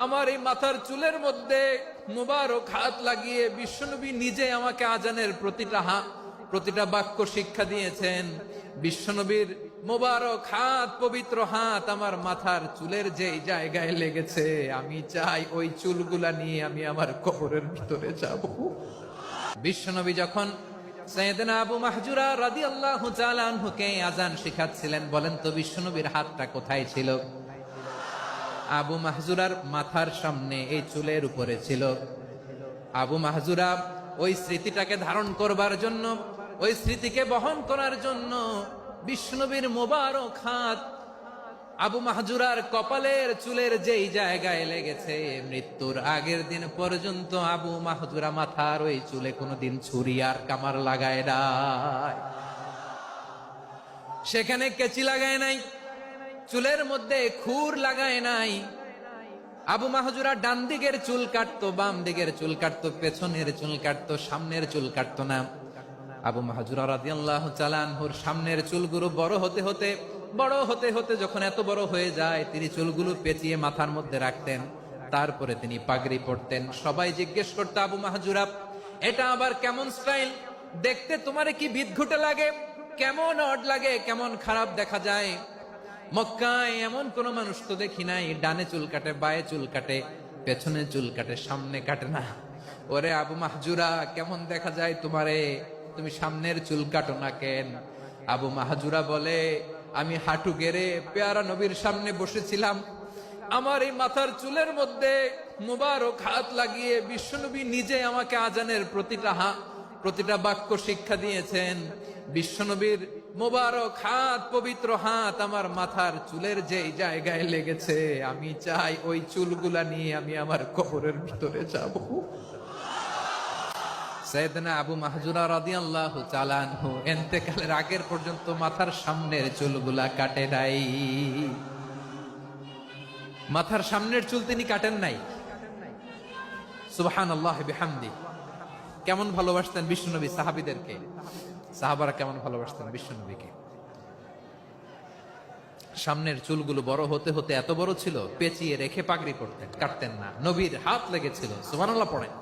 আমার এই মাথার চুলের মধ্যে মুবারক হাত লাগিয়ে বিশ্বনবী নিজে আমাকে আজানের প্রতিটা বাক্য শিক্ষা দিয়েছেন। বিশ্বনবীর মুবারক হাত, পবিত্র হাত আমার মাথার চুলের যেই জায়গায় লেগেছে, আমি চাই ওই চুলগুলা নিয়ে আমি আমার কবরের ভিতরে যাব। বিশ্বনবী যখন সাইয়েদনা আবু মাহজুরা রাদিয়াল্লাহু তাআলা আনহুকে আযান শিখাচ্ছিলেন, বলেন তো বিশ্বনবীর হাতটা কোথায় ছিল? আবু মাহজুরার মাথার সামনে, এই চুলের উপরে ছিল। আবু মাহজুরা ওই স্মৃতিটাকে ধারণ করবার জন্য, ওই স্মৃতিকে বহন করার জন্য বিশ্বনবীর মোবারক হাত আবু মাহজুরার কপালের চুলের যেই জায়গায় লেগেছে, মৃত্যুর আগের দিন পর্যন্ত আবু মাহজুরা মাথার ওই চুলে কোনোদিন ছুরি আর কামার লাগায় নাই, সেখানে কেচি লাগায় নাই, চুলের মধ্যে খুর লাগায় নাই। আবু মাহজুরা ডান দিকের চুল কাটতো, বাম দিকের চুল কাটতো, পেছনের চুল কাটতো, সামনের চুল কাটতো না। আবু মাহজুরা রাদিয়াল্লাহু তাআলা আনহুর সামনের চুলগুলো বড় হতে হতে যখন এত বড় হয়ে যায়, তিনি চুলগুলো পেঁচিয়ে মাথার মধ্যে রাখতেন, তারপরে তিনি পাগড়ি পরতেন। সবাই জিজ্ঞেস করতো, আবু মাহজুরা এটা আবার কেমন স্টাইল? দেখতে তোমারে কি বিদঘুটে লাগে? কেমন অড লাগে? কেমন খারাপ দেখা যায়? মক্কায় এমন কোন মানুষ তো দেখি নাই, ডানে চুল কাটে, বায়ে চুল কাটে, পেছনে চুল কাটে, সামনে কাটে না। ওরে আবু মাহজুরা, কেমন দেখা যায় তোমারে? তুমি সামনের চুল কাটো না কেন? আবু মাহজুরা বলে, আমি হাঁটু গেড়ে পেয়ারা নবীর সামনে বসেছিলাম, আমার এই মাথার চুলের মধ্যে মুবারক হাত লাগিয়ে বিশ্বনবী নিজে আমাকে আজানের প্রতিটা বাক্য শিক্ষা দিয়েছেন। বিশ্বনবীর মোবারক হাত, পবিত্র হাত আমার মাথার চুলের যেই জায়গায় লেগেছে, আমি চাই ওই চুলগুলা নিয়ে আমি আমার কবরের ভিতরে যাব। সাইয়েদনা আবু মাহজুরা রাদিয়াল্লাহু তাআলা আনহু ইন্তেকালের আগের পর্যন্ত মাথার সামনের চুলগুলা কাটে নাই। মাথার সামনের চুল তিনি কাটেন নাই। সুবহানাল্লাহি বিহামদি। কেমন ভালোবাসতেন বিশ্বনবী সাহাবীদেরকে, সাহাবারা কেমন ভালোবাসতেন বিশ্বনবীকে। সামনের চুলগুলো বড় হতে হতে এত বড় ছিল, পেঁচিয়ে রেখে পাগড়ি পরতেন, কাটতেন না। নবীর হাত লেগেছিল, সুবহানাল্লাহ পড়েন।